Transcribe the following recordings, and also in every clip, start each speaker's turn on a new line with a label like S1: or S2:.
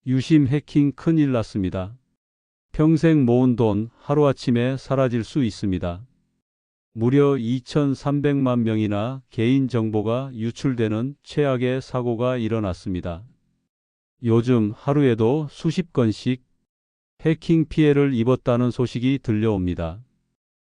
S1: 유심 해킹 큰일 났습니다. 평생 모은 돈 하루아침에 사라질 수 있습니다. 무려 2,300만 명이나 개인 정보가 유출되는 최악의 사고가 일어났습니다. 요즘 하루에도 수십 건씩 해킹 피해를 입었다는 소식이 들려옵니다.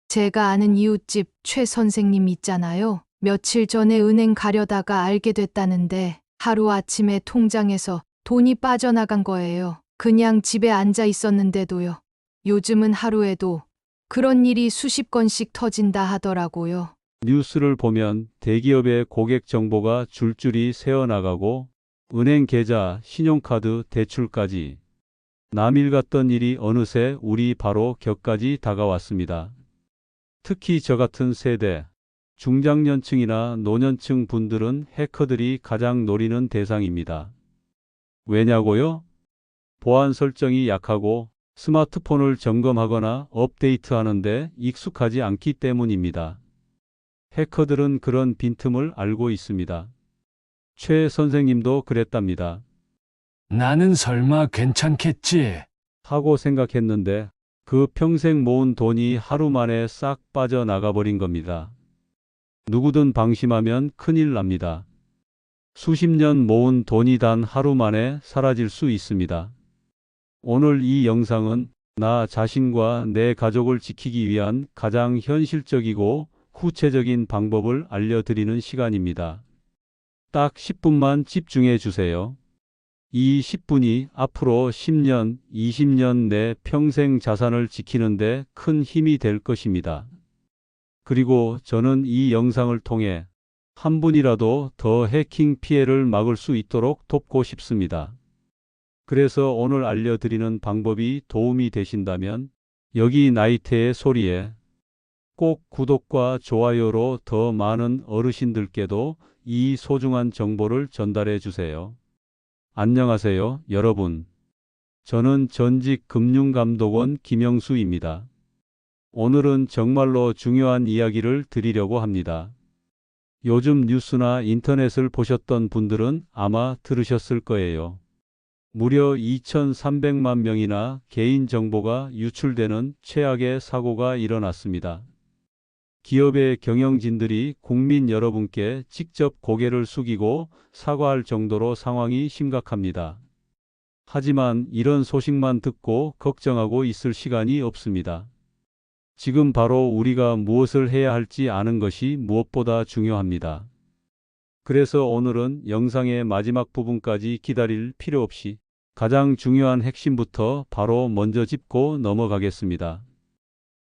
S2: 제가 아는 이웃집 최 선생님 있잖아요. 며칠 전에 은행 가려다가 알게 됐다는데 하루아침에 통장에서 돈이 빠져나간 거예요. 그냥 집에 앉아 있었는데도요. 요즘은 하루에도 그런 일이 수십 건씩 터진다 하더라고요.
S1: 뉴스를 보면 대기업의 고객 정보가 줄줄이 새어나가고 은행 계좌, 신용카드, 대출까지 남일 같던 일이 어느새 우리 바로 곁까지 다가왔습니다. 특히 저 같은 세대, 중장년층이나 노년층 분들은 해커들이 가장 노리는 대상입니다. 왜냐고요? 보안 설정이 약하고 스마트폰을 점검하거나 업데이트하는데 익숙하지 않기 때문입니다. 해커들은 그런 빈틈을 알고 있습니다. 최 선생님도 그랬답니다.
S3: 나는 설마 괜찮겠지?
S1: 하고 생각했는데 그 평생 모은 돈이 하루 만에 싹 빠져나가 버린 겁니다. 누구든 방심하면 큰일 납니다. 수십 년 모은 돈이 단 하루 만에 사라질 수 있습니다. 오늘 이 영상은 나 자신과 내 가족을 지키기 위한 가장 현실적이고 구체적인 방법을 알려드리는 시간입니다. 딱 10분만 집중해 주세요. 이 10분이 앞으로 10년, 20년 내 평생 자산을 지키는데 큰 힘이 될 것입니다. 그리고 저는 이 영상을 통해 한 분이라도 더 해킹 피해를 막을 수 있도록 돕고 싶습니다. 그래서 오늘 알려드리는 방법이 도움이 되신다면 여기 나이테의 소리에 꼭 구독과 좋아요로 더 많은 어르신들께도 이 소중한 정보를 전달해 주세요. 안녕하세요, 여러분. 저는 전직 금융감독원 김영수입니다. 오늘은 정말로 중요한 이야기를 드리려고 합니다. 요즘 뉴스나 인터넷을 보셨던 분들은 아마 들으셨을 거예요. 무려 2,300만 명이나 개인 정보가 유출되는 최악의 사고가 일어났습니다. 기업의 경영진들이 국민 여러분께 직접 고개를 숙이고 사과할 정도로 상황이 심각합니다. 하지만 이런 소식만 듣고 걱정하고 있을 시간이 없습니다. 지금 바로 우리가 무엇을 해야 할지 아는 것이 무엇보다 중요합니다. 그래서 오늘은 영상의 마지막 부분까지 기다릴 필요 없이 가장 중요한 핵심부터 바로 먼저 짚고 넘어가겠습니다.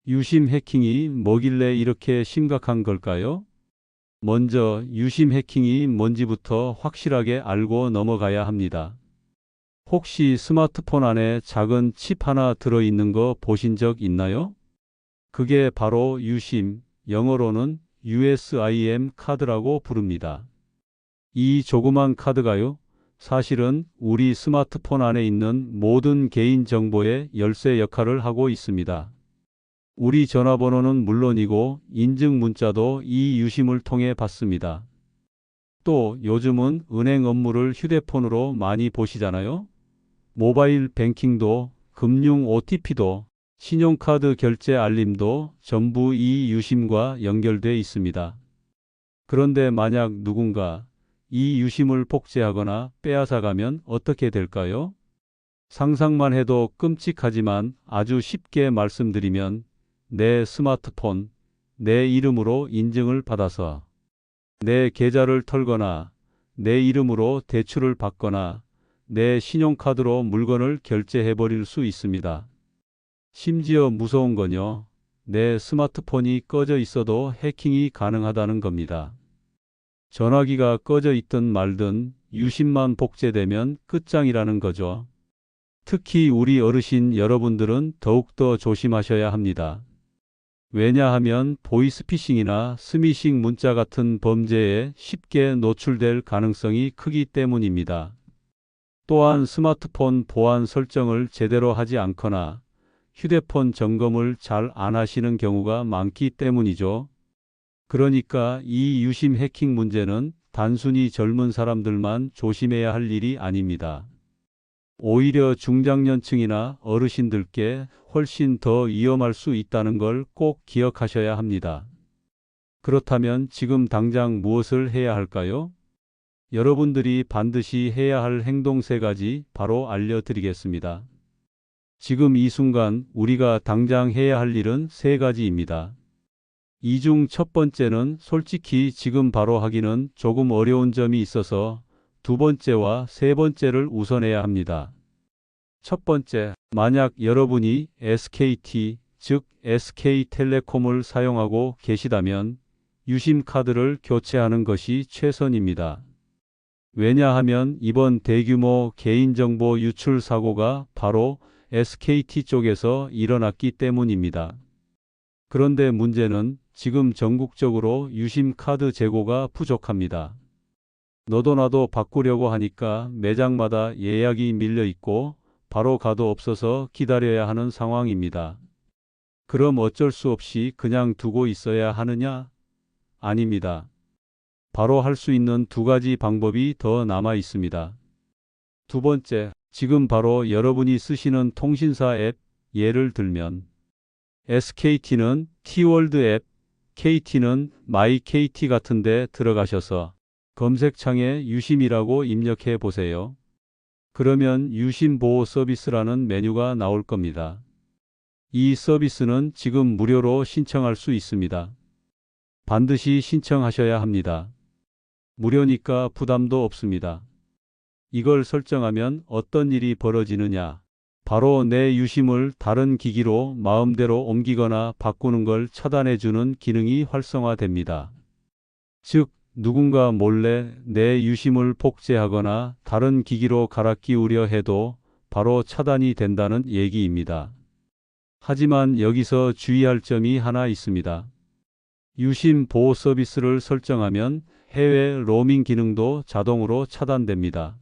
S1: 유심 해킹이 뭐길래 이렇게 심각한 걸까요? 먼저 유심 해킹이 뭔지부터 확실하게 알고 넘어가야 합니다. 혹시 스마트폰 안에 작은 칩 하나 들어있는 거 보신 적 있나요? 그게 바로 유심, 영어로는 USIM 카드라고 부릅니다. 이 조그만 카드가요, 사실은 우리 스마트폰 안에 있는 모든 개인 정보의 열쇠 역할을 하고 있습니다. 우리 전화번호는 물론이고 인증 문자도 이 유심을 통해 받습니다. 또 요즘은 은행 업무를 휴대폰으로 많이 보시잖아요. 모바일 뱅킹도, 금융 OTP도, 신용카드 결제 알림도 전부 이 유심과 연결돼 있습니다. 그런데 만약 누군가 이 유심을 복제하거나 빼앗아가면 어떻게 될까요? 상상만 해도 끔찍하지만 아주 쉽게 말씀드리면 내 스마트폰, 내 이름으로 인증을 받아서 내 계좌를 털거나 내 이름으로 대출을 받거나 내 신용카드로 물건을 결제해버릴 수 있습니다. 심지어 무서운 건요, 내 스마트폰이 꺼져 있어도 해킹이 가능하다는 겁니다. 전화기가 꺼져 있든 말든 유심만 복제되면 끝장이라는 거죠. 특히 우리 어르신 여러분들은 더욱더 조심하셔야 합니다. 왜냐하면 보이스피싱이나 스미싱 문자 같은 범죄에 쉽게 노출될 가능성이 크기 때문입니다. 또한 스마트폰 보안 설정을 제대로 하지 않거나 휴대폰 점검을 잘 안 하시는 경우가 많기 때문이죠. 그러니까 이 유심 해킹 문제는 단순히 젊은 사람들만 조심해야 할 일이 아닙니다. 오히려 중장년층이나 어르신들께 훨씬 더 위험할 수 있다는 걸 꼭 기억하셔야 합니다. 그렇다면 지금 당장 무엇을 해야 할까요? 여러분들이 반드시 해야 할 행동 3가지 바로 알려드리겠습니다. 지금 이 순간 우리가 당장 해야 할 일은 3가지입니다. 이 중 첫 번째는 솔직히 지금 바로 하기는 조금 어려운 점이 있어서 2번째와 3번째를 우선해야 합니다. 첫 번째, 만약 여러분이 SKT, 즉 SK텔레콤을 사용하고 계시다면 유심 카드를 교체하는 것이 최선입니다. 왜냐하면 이번 대규모 개인정보 유출 사고가 바로 SKT 쪽에서 일어났기 때문입니다. 그런데 문제는 지금 전국적으로 유심 카드 재고가 부족합니다. 너도 나도 바꾸려고 하니까 매장마다 예약이 밀려 있고 바로 가도 없어서 기다려야 하는 상황입니다. 그럼 어쩔 수 없이 그냥 두고 있어야 하느냐? 아닙니다. 바로 할 수 있는 2가지 방법이 더 남아 있습니다. 두 번째, 지금 바로 여러분이 쓰시는 통신사 앱, 예를 들면 SKT는 T월드 앱, KT는 마이KT 같은 데 들어가셔서 검색창에 유심이라고 입력해 보세요. 그러면 유심 보호 서비스라는 메뉴가 나올 겁니다. 이 서비스는 지금 무료로 신청할 수 있습니다. 반드시 신청하셔야 합니다. 무료니까 부담도 없습니다. 이걸 설정하면 어떤 일이 벌어지느냐? 바로 내 유심을 다른 기기로 마음대로 옮기거나 바꾸는 걸 차단해주는 기능이 활성화됩니다. 즉, 누군가 몰래 내 유심을 복제하거나 다른 기기로 갈아 끼우려 해도 바로 차단이 된다는 얘기입니다. 하지만 여기서 주의할 점이 하나 있습니다. 유심 보호 서비스를 설정하면 해외 로밍 기능도 자동으로 차단됩니다.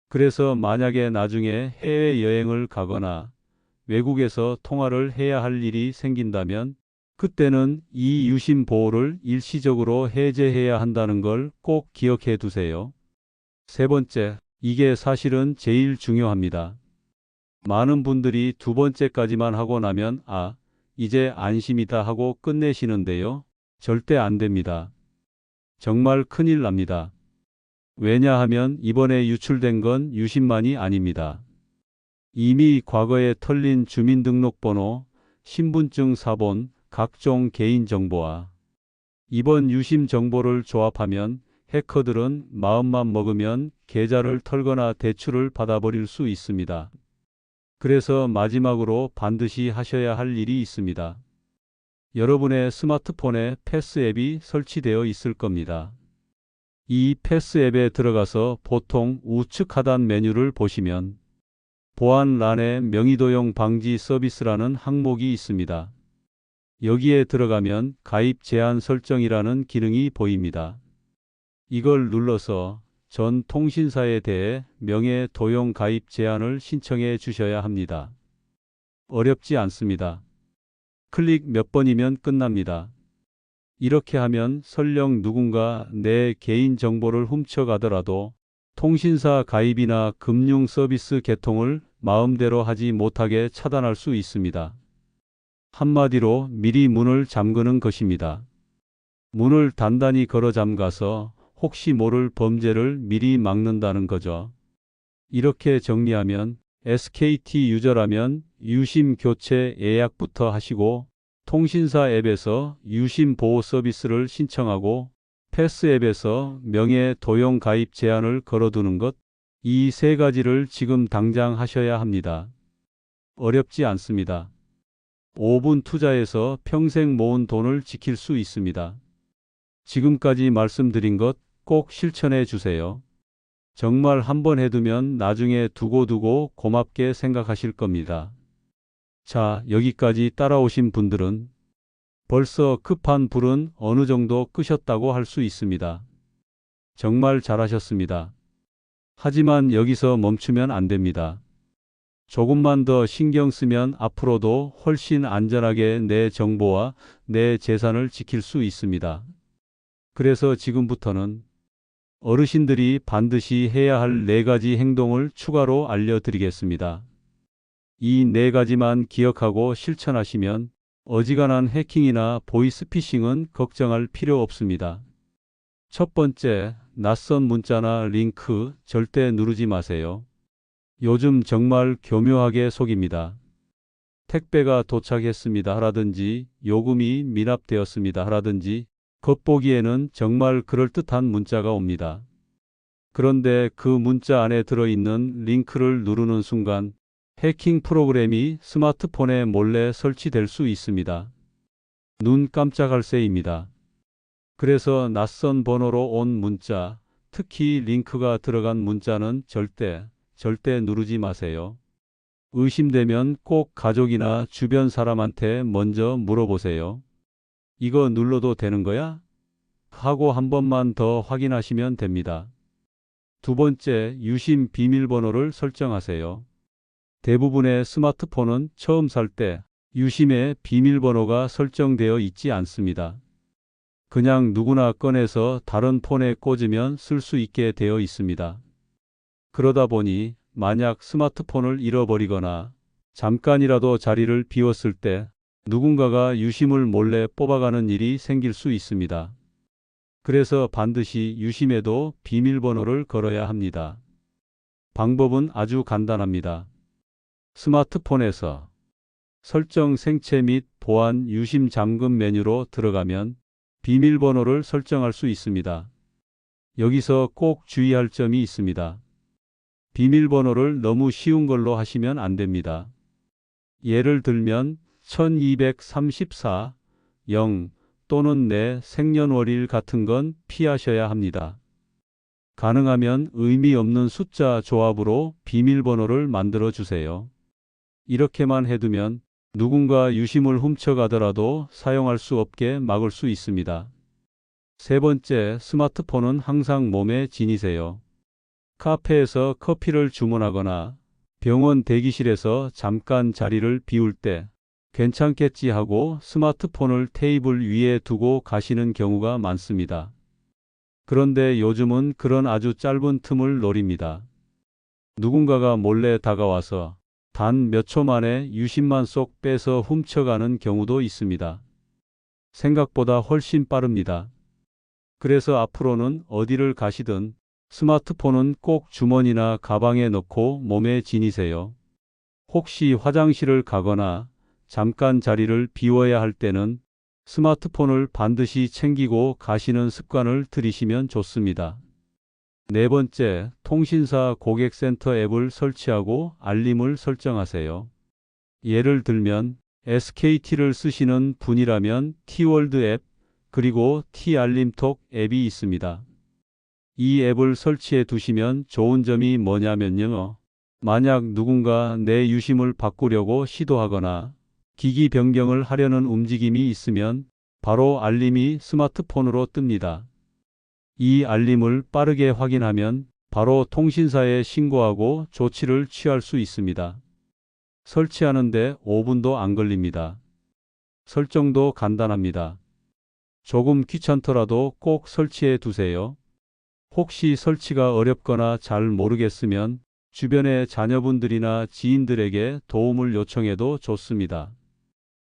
S1: 그래서 만약에 나중에 해외여행을 가거나 외국에서 통화를 해야 할 일이 생긴다면 그때는 이 유심 보호를 일시적으로 해제해야 한다는 걸 꼭 기억해 두세요. 세 번째, 이게 사실은 제일 중요합니다. 많은 분들이 2번째까지만 하고 나면 이제 안심이다 하고 끝내시는데요. 절대 안 됩니다. 정말 큰일 납니다. 왜냐하면 이번에 유출된 건 유심만이 아닙니다. 이미 과거에 털린 주민등록번호, 신분증 사본, 각종 개인정보와 이번 유심 정보를 조합하면 해커들은 마음만 먹으면 계좌를 털거나 대출을 받아버릴 수 있습니다. 그래서 마지막으로 반드시 하셔야 할 일이 있습니다. 여러분의 스마트폰에 패스 앱이 설치되어 있을 겁니다. 이 패스 앱에 들어가서 보통 우측 하단 메뉴를 보시면 보안란에 명의도용 방지 서비스라는 항목이 있습니다. 여기에 들어가면 가입 제한 설정이라는 기능이 보입니다. 이걸 눌러서 전 통신사에 대해 명예 도용 가입 제한을 신청해 주셔야 합니다. 어렵지 않습니다. 클릭 몇 번이면 끝납니다. 이렇게 하면 설령 누군가 내 개인 정보를 훔쳐가더라도 통신사 가입이나 금융 서비스 개통을 마음대로 하지 못하게 차단할 수 있습니다. 한마디로 미리 문을 잠그는 것입니다. 문을 단단히 걸어 잠가서 혹시 모를 범죄를 미리 막는다는 거죠. 이렇게 정리하면 SKT 유저라면 유심 교체 예약부터 하시고 통신사 앱에서 유심 보호 서비스를 신청하고 패스 앱에서 명예 도용 가입 제한을 걸어두는 것, 이 3가지를 지금 당장 하셔야 합니다. 어렵지 않습니다. 5분 투자해서 평생 모은 돈을 지킬 수 있습니다. 지금까지 말씀드린 것 꼭 실천해 주세요. 정말 한번 해두면 나중에 두고두고 고맙게 생각하실 겁니다. 자, 여기까지 따라오신 분들은 벌써 급한 불은 어느 정도 끄셨다고 할 수 있습니다. 정말 잘하셨습니다. 하지만 여기서 멈추면 안 됩니다. 조금만 더 신경 쓰면 앞으로도 훨씬 안전하게 내 정보와 내 재산을 지킬 수 있습니다. 그래서 지금부터는 어르신들이 반드시 해야 할 4가지 행동을 추가로 알려드리겠습니다. 이 4가지만 기억하고 실천하시면 어지간한 해킹이나 보이스피싱은 걱정할 필요 없습니다. 첫 번째, 낯선 문자나 링크 절대 누르지 마세요. 요즘 정말 교묘하게 속입니다. 택배가 도착했습니다 하라든지 요금이 미납되었습니다 하라든지 겉보기에는 정말 그럴듯한 문자가 옵니다. 그런데 그 문자 안에 들어있는 링크를 누르는 순간 해킹 프로그램이 스마트폰에 몰래 설치될 수 있습니다. 눈 깜짝할 새입니다. 그래서 낯선 번호로 온 문자, 특히 링크가 들어간 문자는 절대 누르지 마세요. 의심되면 꼭 가족이나 주변 사람한테 먼저 물어보세요. 이거 눌러도 되는 거야? 하고 한 번만 더 확인하시면 됩니다. 두 번째, 유심 비밀번호를 설정하세요. 대부분의 스마트폰은 처음 살 때 유심의 비밀번호가 설정되어 있지 않습니다. 그냥 누구나 꺼내서 다른 폰에 꽂으면 쓸 수 있게 되어 있습니다. 그러다 보니 만약 스마트폰을 잃어버리거나 잠깐이라도 자리를 비웠을 때 누군가가 유심을 몰래 뽑아가는 일이 생길 수 있습니다. 그래서 반드시 유심에도 비밀번호를 걸어야 합니다. 방법은 아주 간단합니다. 스마트폰에서 설정 생체 및 보안 유심 잠금 메뉴로 들어가면 비밀번호를 설정할 수 있습니다. 여기서 꼭 주의할 점이 있습니다. 비밀번호를 너무 쉬운 걸로 하시면 안 됩니다. 예를 들면 1234, 0 또는 내 생년월일 같은 건 피하셔야 합니다. 가능하면 의미 없는 숫자 조합으로 비밀번호를 만들어 주세요. 이렇게만 해두면 누군가 유심을 훔쳐가더라도 사용할 수 없게 막을 수 있습니다. 세 번째, 스마트폰은 항상 몸에 지니세요. 카페에서 커피를 주문하거나 병원 대기실에서 잠깐 자리를 비울 때 괜찮겠지 하고 스마트폰을 테이블 위에 두고 가시는 경우가 많습니다. 그런데 요즘은 그런 아주 짧은 틈을 노립니다. 누군가가 몰래 다가와서 단 몇 초 만에 유심만 쏙 빼서 훔쳐가는 경우도 있습니다. 생각보다 훨씬 빠릅니다. 그래서 앞으로는 어디를 가시든 스마트폰은 꼭 주머니나 가방에 넣고 몸에 지니세요. 혹시 화장실을 가거나 잠깐 자리를 비워야 할 때는 스마트폰을 반드시 챙기고 가시는 습관을 들이시면 좋습니다. 네 번째, 통신사 고객센터 앱을 설치하고 알림을 설정하세요. 예를 들면 SKT를 쓰시는 분이라면 T월드 앱, 그리고 T알림톡 앱이 있습니다. 이 앱을 설치해 두시면 좋은 점이 뭐냐면요. 만약 누군가 내 유심을 바꾸려고 시도하거나 기기 변경을 하려는 움직임이 있으면 바로 알림이 스마트폰으로 뜹니다. 이 알림을 빠르게 확인하면 바로 통신사에 신고하고 조치를 취할 수 있습니다. 설치하는데 5분도 안 걸립니다. 설정도 간단합니다. 조금 귀찮더라도 꼭 설치해 두세요. 혹시 설치가 어렵거나 잘 모르겠으면 주변의 자녀분들이나 지인들에게 도움을 요청해도 좋습니다.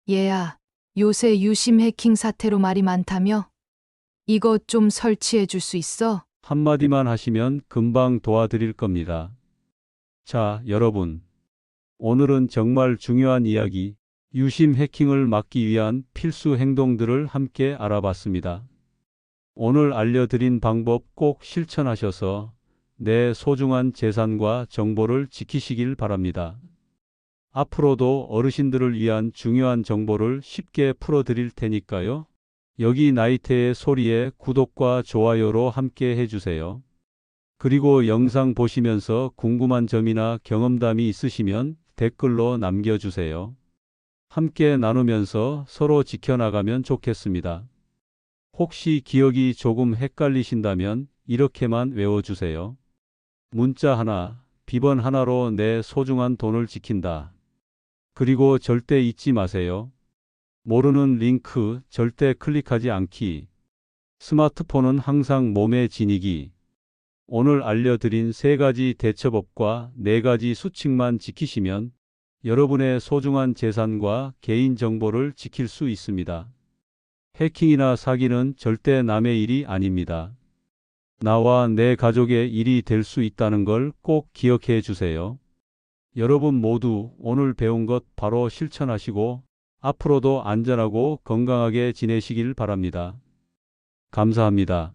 S2: 얘야, 요새 유심 해킹 사태로 말이 많다며? 이거 좀 설치해 줄 수 있어?
S1: 한마디만 하시면 금방 도와드릴 겁니다. 자, 여러분. 오늘은 정말 중요한 이야기, 유심 해킹을 막기 위한 필수 행동들을 함께 알아봤습니다. 오늘 알려드린 방법 꼭 실천하셔서 내 소중한 재산과 정보를 지키시길 바랍니다. 앞으로도 어르신들을 위한 중요한 정보를 쉽게 풀어드릴 테니까요. 여기 나이테의 소리에 구독과 좋아요로 함께 해주세요. 그리고 영상 보시면서 궁금한 점이나 경험담이 있으시면 댓글로 남겨주세요. 함께 나누면서 서로 지켜나가면 좋겠습니다. 혹시 기억이 조금 헷갈리신다면 이렇게만 외워주세요. 문자 하나, 비번 하나로 내 소중한 돈을 지킨다. 그리고 절대 잊지 마세요. 모르는 링크 절대 클릭하지 않기. 스마트폰은 항상 몸에 지니기. 오늘 알려드린 3가지 대처법과 4가지 수칙만 지키시면 여러분의 소중한 재산과 개인정보를 지킬 수 있습니다. 해킹이나 사기는 절대 남의 일이 아닙니다. 나와 내 가족의 일이 될 수 있다는 걸 꼭 기억해 주세요. 여러분 모두 오늘 배운 것 바로 실천하시고 앞으로도 안전하고 건강하게 지내시길 바랍니다. 감사합니다.